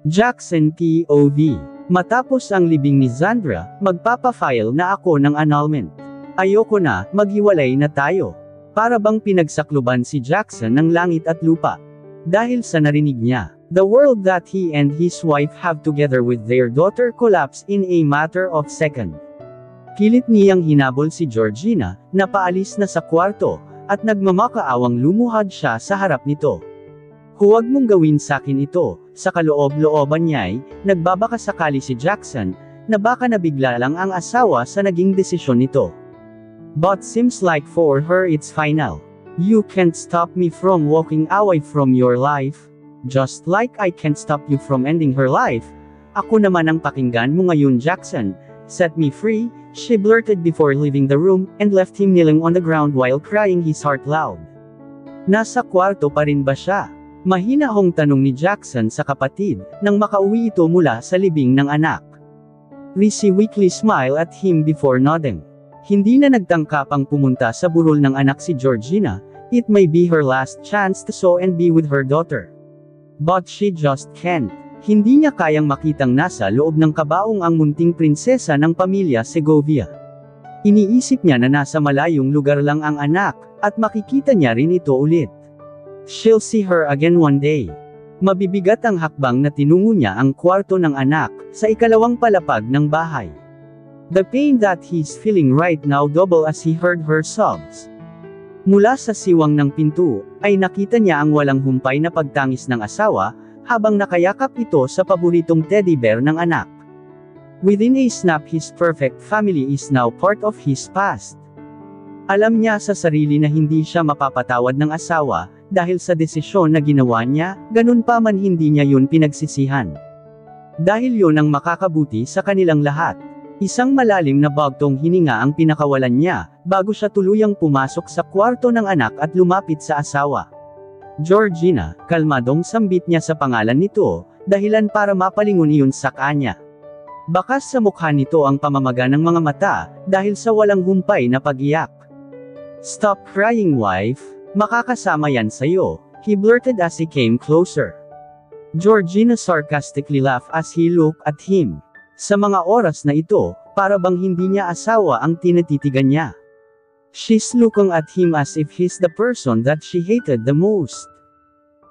Jackson POV. Matapos ang libing ni Zandra, magpapafile na ako ng annulment. Ayoko na, maghiwalay na tayo. Para bang pinagsakluban si Jackson ng langit at lupa. Dahil sa narinig niya, the world that he and his wife have together with their daughter collapsed in a matter of seconds. Pilit niyang hinabol si Georgina, na paalis na sa kwarto, at nagmamakaawang lumuhad siya sa harap nito. Huwag mong gawin sakin ito, sa kaloob-looban niya'y, nagbabaka sakali si Jackson, na baka nabigla lang ang asawa sa naging desisyon nito. But seems like for her it's final. You can't stop me from walking away from your life, just like I can't stop you from ending her life. Ako naman ang pakinggan mo ngayon, Jackson. Set me free, she blurted before leaving the room, and left him kneeling on the ground while crying his heart loud. Nasa kwarto pa rin ba siya? Mahinahong tanong ni Jackson sa kapatid, nang makauwi ito mula sa libing ng anak. Rizzy weakly smiled at him before nodding. Hindi na nagtangka pang pumunta sa burol ng anak si Georgina, it may be her last chance to sow and be with her daughter. But she just can't. Hindi niya kayang makitang nasa loob ng kabaong ang munting prinsesa ng pamilya Segovia. Iniisip niya na nasa malayong lugar lang ang anak, at makikita niya rin ito ulit. She'll see her again one day. Mabibigat ang hakbang na tinungo niya ang kwarto ng anak, sa ikalawang palapag ng bahay. The pain that he's feeling right now double as he heard her sobs. Mula sa siwang ng pinto, ay nakita niya ang walang humpay na pagtangis ng asawa, habang nakayakap ito sa paboritong teddy bear ng anak. Within a snap his perfect family is now part of his past. Alam niya sa sarili na hindi siya mapapatawad ng asawa, dahil sa desisyon na ginawa niya, ganun pa man hindi niya yun pinagsisihan. Dahil yun ang makakabuti sa kanilang lahat. Isang malalim na bagtong hininga ang pinakawalan niya, bago siya tuluyang pumasok sa kwarto ng anak at lumapit sa asawa. Georgina, kalmadong sambit niya sa pangalan nito, dahilan para mapalingon iyon sa kanya. Bakas sa mukha nito ang pamamaga ng mga mata, dahil sa walang humpay na pag-iyak. Stop crying, wife, makakasama yan sa'yo, he blurted as he came closer. Georgina sarcastically laughed as he looked at him. Sa mga oras na ito, para bang hindi niya asawa ang tinatitigan niya. She's looking at him as if he's the person that she hated the most.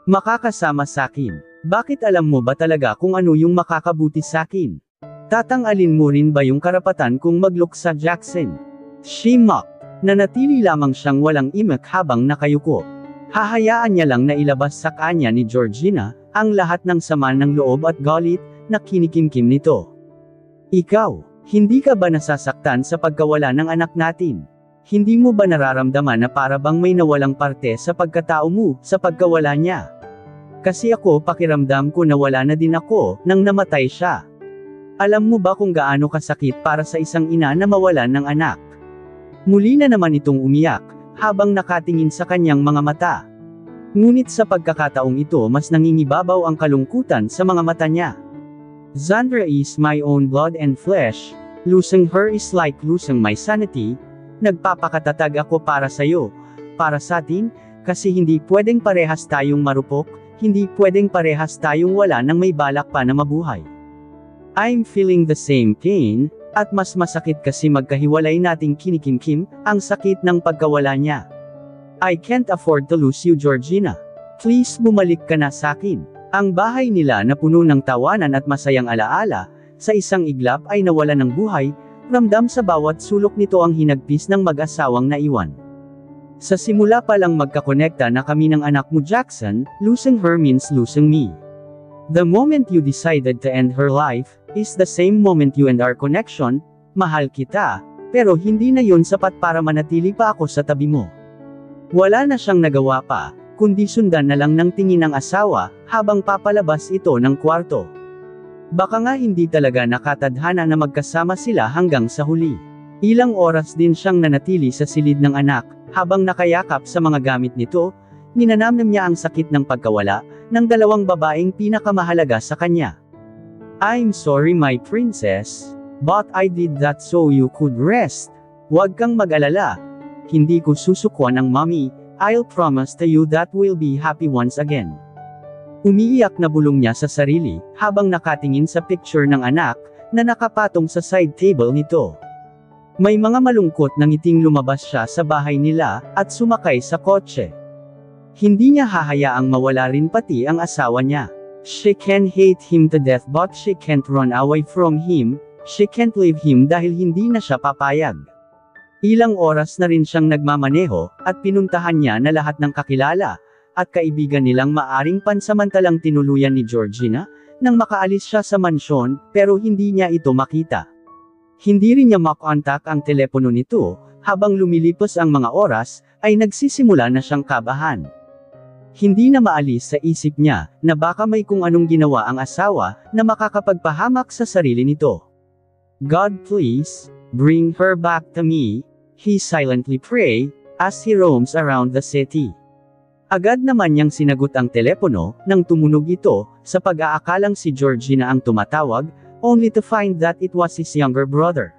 Makakasama sakin. Bakit alam mo ba talaga kung ano yung makakabuti sakin? Tatanggalin mo rin ba yung karapatan kung mag-look sa Jackson? She mocked. Nanatili lamang siyang walang imak habang nakayuko. Hahayaan niya lang na ilabas sa kanya ni Georgina, ang lahat ng sama ng loob at galit, na kinikimkim nito. Ikaw, hindi ka ba nasasaktan sa pagkawala ng anak natin? Hindi mo ba nararamdaman na para bang may nawalang parte sa pagkatao mo, sa pagkawala niya? Kasi ako pakiramdam ko nawala na din ako, nang namatay siya. Alam mo ba kung gaano kasakit para sa isang ina na mawalan ng anak? Muli na naman itong umiyak, habang nakatingin sa kanyang mga mata. Ngunit sa pagkakataong ito mas nangingibabaw ang kalungkutan sa mga mata niya. Zandra is my own blood and flesh, losing her is like losing my sanity. Nagpapakatatag ako para sa'yo, para sa atin, kasi hindi pwedeng parehas tayong marupok, hindi pwedeng parehas tayong wala nang may balak pa na mabuhay. I'm feeling the same pain, at mas masakit kasi magkahiwalay nating kinikimkim, ang sakit ng pagkawala niya. I can't afford to lose you, Georgina. Please bumalik ka na sakin. Ang bahay nila na puno ng tawanan at masayang alaala, sa isang iglap ay nawala ng buhay, ramdam sa bawat sulok nito ang hinagpis ng mag-asawang naiwan. Sa simula pa lang magkakonekta na kami ng anak mo, Jackson, losing her means losing me. The moment you decided to end her life, is the same moment you end our connection. Mahal kita, pero hindi na yun sapat para manatili pa ako sa tabi mo. Wala na siyang nagawa pa, kundi sundan na lang ng tingin ng asawa, habang papalabas ito ng kwarto. Baka nga hindi talaga nakatadhana na magkasama sila hanggang sa huli. Ilang oras din siyang nanatili sa silid ng anak, habang nakayakap sa mga gamit nito, ninanamnam niya ang sakit ng pagkawala, ng dalawang babaeng pinakamahalaga sa kanya. I'm sorry my princess, but I did that so you could rest. Huwag kang mag-alala. Hindi ko susukwan ang mommy, I'll promise to you that we'll be happy once again. Umiiyak na bulong niya sa sarili, habang nakatingin sa picture ng anak, na nakapatong sa side table nito. May mga malungkot na ngiting lumabas siya sa bahay nila, at sumakay sa kotse. Hindi niya hahayaang mawala rin pati ang asawa niya. She can hate him to death but she can't run away from him, she can't leave him dahil hindi na siya papayag. Ilang oras na rin siyang nagmamaneho, at pinuntahan niya na lahat ng kakilala, at kaibigan nilang maaring pansamantalang tinuluyan ni Georgina, nang makaalis siya sa mansyon, pero hindi niya ito makita. Hindi rin niya makontak ang telepono nito, habang lumilipas ang mga oras, ay nagsisimula na siyang kabahan. Hindi na maalis sa isip niya, na baka may kung anong ginawa ang asawa, na makakapagpahamak sa sarili nito. God please, bring her back to me, he silently pray, as he roams around the city. Agad naman niyang sinagot ang telepono, nang tumunog ito, sa pag-aakalang si Georgina ang tumatawag, only to find that it was his younger brother.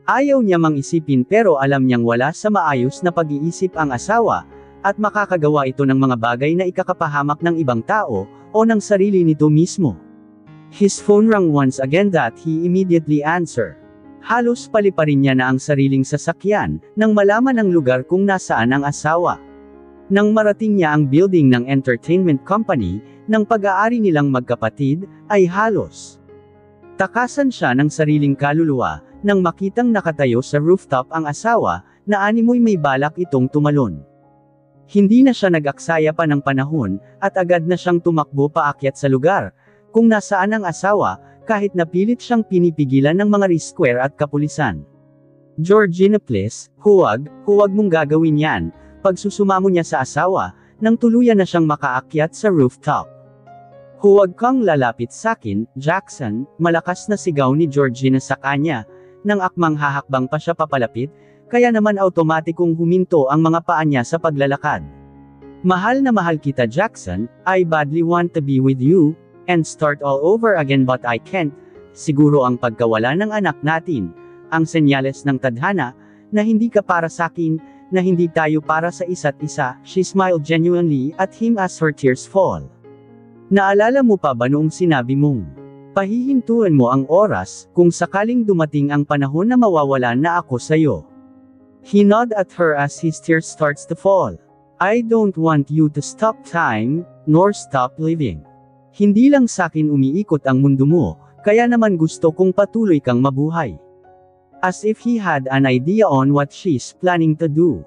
Ayaw niya mang isipin pero alam niyang wala sa maayos na pag-iisip ang asawa, at makakagawa ito ng mga bagay na ikakapahamak ng ibang tao, o ng sarili nito mismo. His phone rang once again that he immediately answered. Halos paliparin niya na ang sariling sasakyan, nang malaman ang lugar kung nasaan ang asawa. Nang marating niya ang building ng entertainment company, ng pag-aari nilang magkapatid, ay halos takasan siya ng sariling kaluluwa, nang makitang nakatayo sa rooftop ang asawa, na animoy may balak itong tumalon. Hindi na siya nag-aksaya pa ng panahon, at agad na siyang tumakbo paakyat sa lugar, kung nasaan ang asawa, kahit napilit siyang pinipigilan ng mga rescuer at kapulisan. Georgina please, huwag mong gagawin yan, pagsusumamo niya sa asawa, nang tuluyan na siyang makaakyat sa rooftop. Huwag kang lalapit sakin, Jackson, malakas na sigaw ni Georgina sa kanya, nang akmang hahakbang pa siya papalapit, kaya naman automatikong huminto ang mga paa niya sa paglalakad. Mahal na mahal kita Jackson, I badly want to be with you, and start all over again but I can't, siguro ang pagkawala ng anak natin, ang senyales ng tadhana, na hindi ka para sakin, na hindi tayo para sa isa't isa, she smiled genuinely at him as her tears fall. Naalala mo pa ba noong sinabi mong, pahihintuan mo ang oras, kung sakaling dumating ang panahon na mawawala na ako sayo? He nodded at her as his tears starts to fall. I don't want you to stop time, nor stop living. Hindi lang sakin umiikot ang mundo mo, kaya naman gusto kong patuloy kang mabuhay. As if he had an idea on what she's planning to do.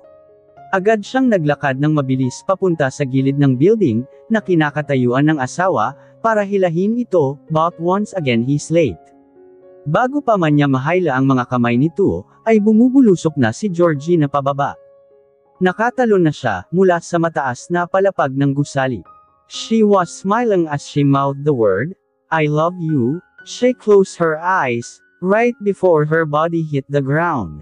Agad siyang naglakad ng mabilis papunta sa gilid ng building, na kinakatayuan ng asawa, para hilahin ito, but once again he's late. Bago pa man niya mahayla ang mga kamay nito, ay bumubulusok na si Georgina pababa. Nakatalon na siya, mula sa mataas na palapag ng gusali. She was smiling as she mouthed the word, I love you. She closed her eyes, right before her body hit the ground.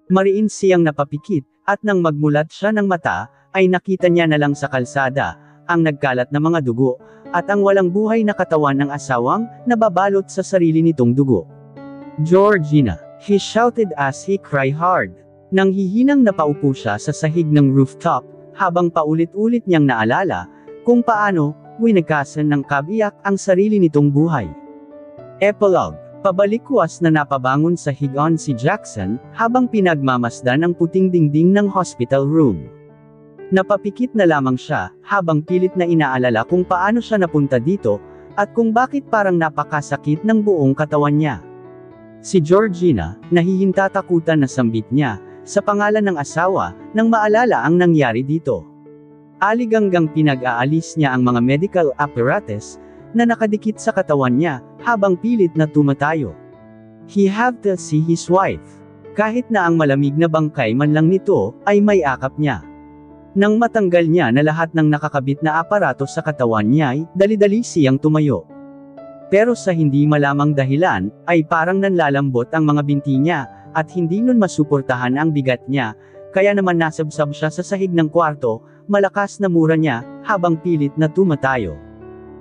Mariin siyang napapikit, at nang magmulat siya ng mata, ay nakita niya na lang sa kalsada, ang nagkalat na mga dugo, at ang walang buhay na katawan ng asawang, nababalot sa sarili nitong dugo. Georgina, he shouted as he cried hard. Nang hihinang napaupo siya sa sahig ng rooftop, habang paulit-ulit niyang naalala, kung paano, winagasan ng kabiyak ang sarili nitong buhay. Epilogue. Pabalikwas na napabangon sa higaan si Jackson, habang pinagmamasdan ang puting dingding ng hospital room. Napapikit na lamang siya, habang pilit na inaalala kung paano siya napunta dito, at kung bakit parang napakasakit ng buong katawan niya. Si Georgina, nahihintatakutan na sambit niya, sa pangalan ng asawa, nang maalala ang nangyari dito. Aliganggang pinag-aalis niya ang mga medical apparatus, na nakadikit sa katawan niya, habang pilit na tumatayo. He had to see his wife. Kahit na ang malamig na bangkay man lang nito, ay may akap niya. Nang matanggal niya na lahat ng nakakabit na aparato sa katawan niya ay, dali-dali siyang tumayo. Pero sa hindi malamang dahilan, ay parang nanlalambot ang mga binti niya, at hindi nun masuportahan ang bigat niya, kaya naman nasabsab siya sa sahig ng kwarto, malakas na mura niya, habang pilit na tumatayo.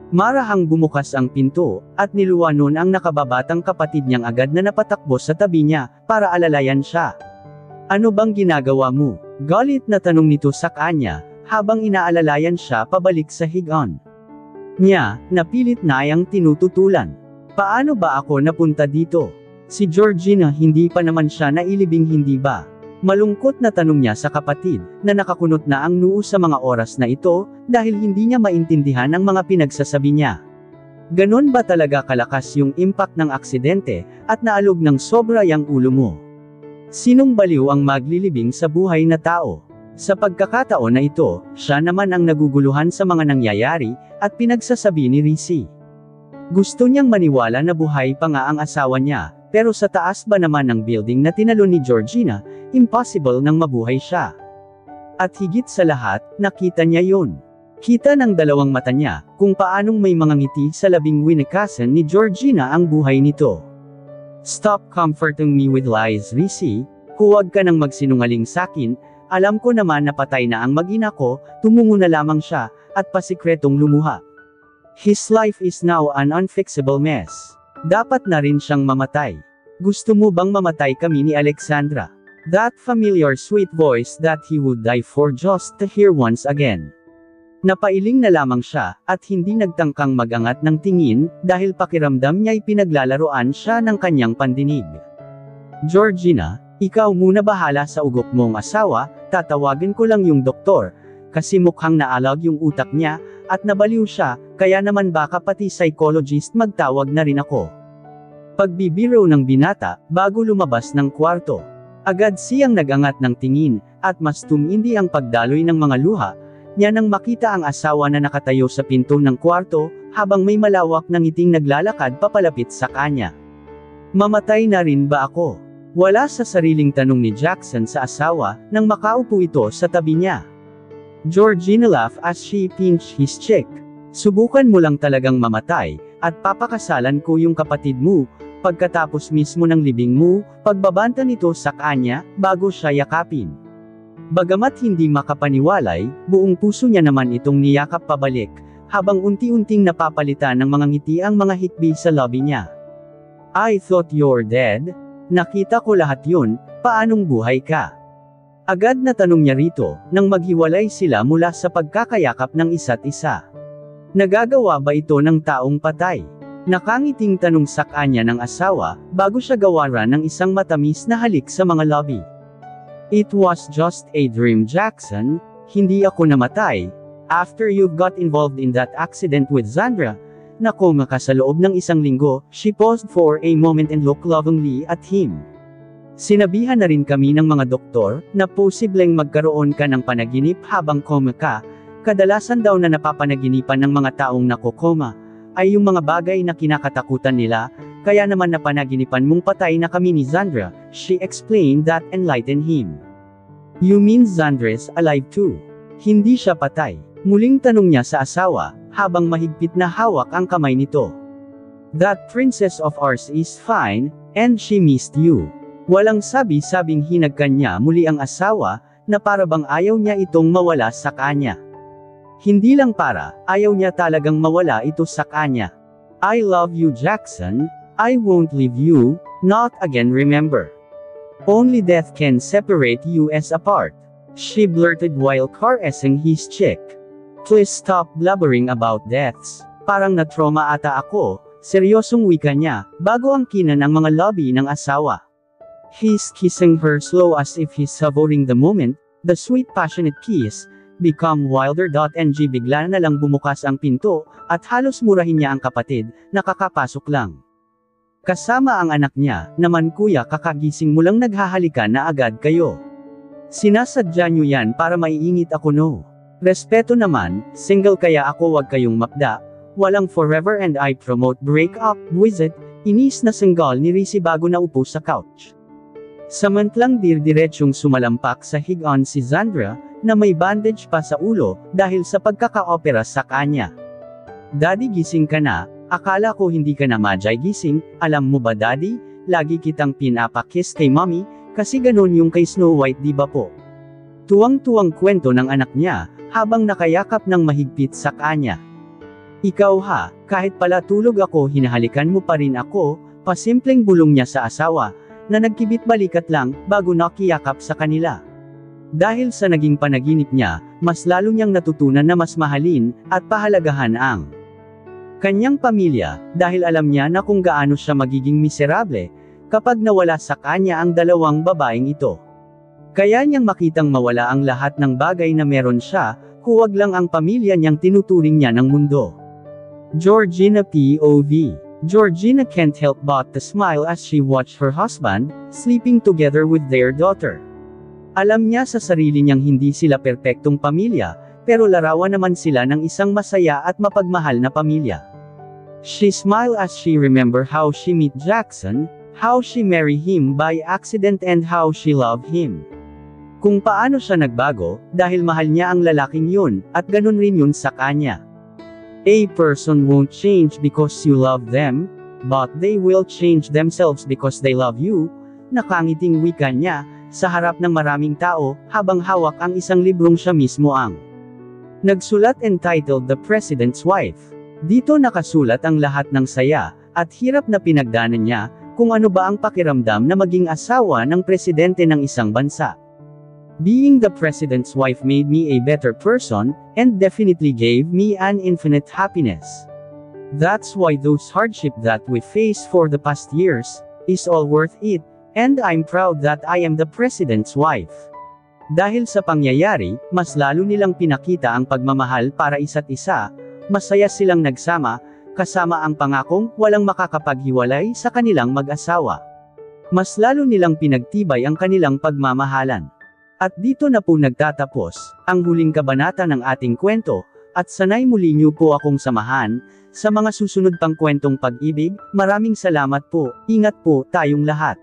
Marahang bumukas ang pinto, at niluwanon ang nakababatang kapatid niyang agad na napatakbo sa tabi niya, para alalayan siya. Ano bang ginagawa mo? Galit na tanong nito sa kanya, habang inaalalayan siya pabalik sa higaan. niya, na pilit na ayang tinututulan. Paano ba ako napunta dito? Si Georgina hindi pa naman siya nailibing hindi ba? Malungkot na tanong niya sa kapatid, na nakakunot na ang noo sa mga oras na ito, dahil hindi niya maintindihan ang mga pinagsasabi niya. Ganon ba talaga kalakas yung impact ng aksidente, at naalog ng sobra yung ulo mo? Sinong baliw ang maglilibing sa buhay na tao? Sa pagkakataon na ito, siya naman ang naguguluhan sa mga nangyayari, at pinagsasabi ni Rizzy. Gusto niyang maniwala na buhay pa nga ang asawa niya, pero sa taas ba naman ng building na tinalo ni Georgina, impossible nang mabuhay siya. At higit sa lahat, nakita niya yun. Kita ng dalawang mata niya, kung paanong may mga ngiti sa labing winakasan ni Georgina ang buhay nito. Stop comforting me with lies, Rizzy. Huwag ka nang magsinungaling sakin. Alam ko naman na patay na ang mag-ina ko, tumungo na lamang siya, at pasikretong lumuha. His life is now an unfixable mess. Dapat na rin siyang mamatay. Gusto mo bang mamatay kami ni Alexandra? That familiar sweet voice that he would die for just to hear once again. Napailing na lamang siya, at hindi nagtangkang magangat ng tingin, dahil pakiramdam niya'y pinaglalaroan siya ng kanyang pandinig. Georgina, ikaw muna bahala sa ugok mong asawa, tatawagin ko lang yung doktor, kasi mukhang naalag yung utak niya, at nabaliw siya, kaya naman baka pati psychologist magtawag na rin ako. Pagbibiro ng binata, bago lumabas ng kwarto. Agad siyang nagangat ng tingin, at mas tumindi ang pagdaloy ng mga luha, niya nang makita ang asawa na nakatayo sa pinto ng kwarto, habang may malawak na ngiting naglalakad papalapit sa kanya. Mamatay na rin ba ako? Wala sa sariling tanong ni Jackson sa asawa, nang makaupo ito sa tabi niya. Georgina laughed as she pinched his cheek. Subukan mo lang talagang mamatay, at papakasalan ko yung kapatid mo, pagkatapos mismo ng libing mo, pagbabanta nito sa kanya, bago siya yakapin. Bagamat hindi makapaniwalay, buong puso niya naman itong niyakap pabalik, habang unti-unting napapalitan ng mga ngiti ang mga hikbi sa lobby niya. I thought you're dead? Nakita ko lahat yun, paanong buhay ka? Agad na tanong niya rito, nang maghiwalay sila mula sa pagkakayakap ng isa't isa. Nagagawa ba ito ng taong patay? Nakangiting tanong sa kanya ng asawa, bago siya gawaran ng isang matamis na halik sa mga lobby. It was just a dream, Jackson. Hindi ako namatay. After you got involved in that accident with Zandra, nakoma ka sa loob ng isang linggo. She paused for a moment and looked lovingly at him. Sinabihan na rin kami ng mga doktor, na posibleng magkaroon ka ng panaginip habang koma ka. Kadalasan daw na napapanaginipan ng mga taong nakokoma, ay yung mga bagay na kinakatakutan nila, kaya naman napanaginipan mong patay na kami ni Zandra, she explained that enlightened him. You mean Zandra's alive too? Hindi siya patay. Muling tanong niya sa asawa, habang mahigpit na hawak ang kamay nito. That princess of ours is fine, and she missed you. Walang sabi-sabing hinagkan niya muli ang asawa, na parabang ayaw niya itong mawala sa kanya. Hindi lang para, ayaw niya talagang mawala ito sa kanya. I love you, Jackson. I won't leave you, not again, remember. Only death can separate us apart. She blurted while caressing his cheek. Please stop blubbering about deaths. Parang na-trauma ata ako, seryosong wika niya, bago ang kinan ang mga lobby ng asawa. He's kissing her slow as if he's savoring the moment, the sweet passionate kiss, become wilder. Bigla na lang bumukas ang pinto, at halos murahin niya ang kapatid, nakakapasok lang. Kasama ang anak niya, naman kuya kakagising mo lang naghahalikan na agad kayo. Sinasadya niyo yan para maiingit ako no. Respeto naman, single kaya ako wag kayong makda, walang forever and I promote break up, visit, inis na single ni Rizzy bago na upo sa couch. Samantlang dirdiretsong sumalampak sa higaan si Zandra, na may bandage pa sa ulo, dahil sa pagkaka-opera sa kanya. Daddy gising ka na, akala ko hindi ka na majay gising, alam mo ba daddy, lagi kitang pinapakiss kay mommy, kasi ganon yung kay Snow White di ba po? Tuwang-tuwang kwento ng anak niya, habang nakayakap ng mahigpit sa kanya. Ikaw ha, kahit pala tulog ako hinahalikan mo pa rin ako, pasimpleng bulong niya sa asawa, na nagkibit balikat lang, bago nakiyakap sa kanila. Dahil sa naging panaginip niya, mas lalo niyang natutunan na mas mahalin, at pahalagahan ang Kanyang pamilya, dahil alam niya na kung gaano siya magiging miserable, kapag nawala sa kanya ang dalawang babaeng ito. Kaya niyang makitang mawala ang lahat ng bagay na meron siya, huwag lang ang pamilya niyang tinuturing niya ng mundo. Georgina POV. Georgina can't help but to smile as she watched her husband, sleeping together with their daughter. Alam niya sa sarili niyang hindi sila perpektong pamilya, pero larawan naman sila ng isang masaya at mapagmahal na pamilya. She smiled as she remembered how she met Jackson, how she married him by accident and how she loved him. Kung paano siya nagbago, dahil mahal niya ang lalaking yun, at ganun rin yun sa kanya. A person won't change because you love them, but they will change themselves because they love you, nakangiting wika niya, sa harap ng maraming tao, habang hawak ang isang librong siya mismo ang nagsulat entitled The President's Wife. Dito nakasulat ang lahat ng saya, at hirap na pinagdanan niya, kung ano ba ang pakiramdam na maging asawa ng presidente ng isang bansa. Being the president's wife made me a better person, and definitely gave me an infinite happiness. That's why those hardships that we faced for the past years, is all worth it, and I'm proud that I am the president's wife. Dahil sa pangyayari, mas lalo nilang pinakita ang pagmamahal para isa't isa, masaya silang nagsama, kasama ang pangakong walang makakapaghiwalay sa kanilang mag-asawa. Mas lalo nilang pinagtibay ang kanilang pagmamahalan. At dito na po nagtatapos, ang huling kabanata ng ating kwento, at sanay muli niyo po akong samahan, sa mga susunod pang kwentong pag-ibig. Maraming salamat po, ingat po tayong lahat.